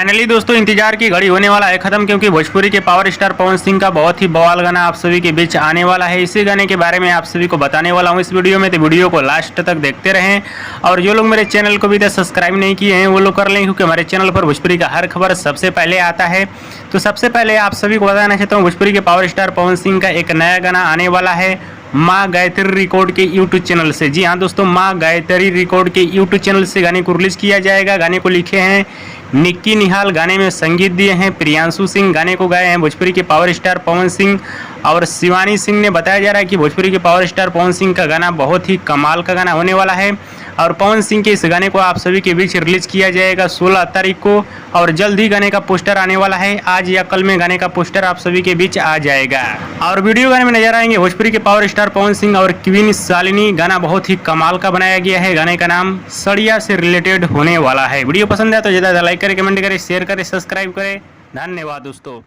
Finally दोस्तों इंतजार की घड़ी होने वाला है खत्म, क्योंकि भोजपुरी के पावर स्टार पवन सिंह का बहुत ही बवाल गाना आप सभी के बीच आने वाला है। इसी गाने के बारे में आप सभी को बताने वाला हूं इस वीडियो में, तो वीडियो को लास्ट तक देखते रहें। और जो लोग मेरे चैनल को भी तक सब्सक्राइब नहीं किए हैं वो लोग कर लें, क्योंकि हमारे चैनल पर भोजपुरी का हर खबर सबसे पहले आता है। तो सबसे पहले आप सभी को बताना चाहता हूँ, भोजपुरी के पावर स्टार पवन सिंह का एक नया गाना आने वाला है माँ गायत्री रिकॉर्ड के यूट्यूब चैनल से। जी हाँ दोस्तों, माँ गायत्री रिकॉर्ड के यूट्यूब चैनल से गाने को रिलीज किया जाएगा। गाने को लिखे हैं निक्की निहाल, गाने में संगीत दिए हैं प्रियांशु सिंह, गाने को गाए हैं भोजपुरी के पावर स्टार पवन सिंह और शिवानी सिंह ने। बताया जा रहा है कि भोजपुरी के पावर स्टार पवन सिंह का गाना बहुत ही कमाल का गाना होने वाला है और पवन सिंह के इस गाने को आप सभी के बीच रिलीज किया जाएगा 16 तारीख को। और जल्द ही गाने का पोस्टर आने वाला है, आज या कल में गाने का पोस्टर आप सभी के बीच आ जाएगा। और वीडियो गाने में नजर आएंगे भोजपुरी के पावर स्टार पवन सिंह और क्वीन शालिनी। गाना बहुत ही कमाल का बनाया गया है, गाने का नाम सड़िया से रिलेटेड होने वाला है। वीडियो पसंद है तो ज़्यादा लाइक करें, कमेंट करें, शेयर करें, सब्सक्राइब करें। धन्यवाद दोस्तों।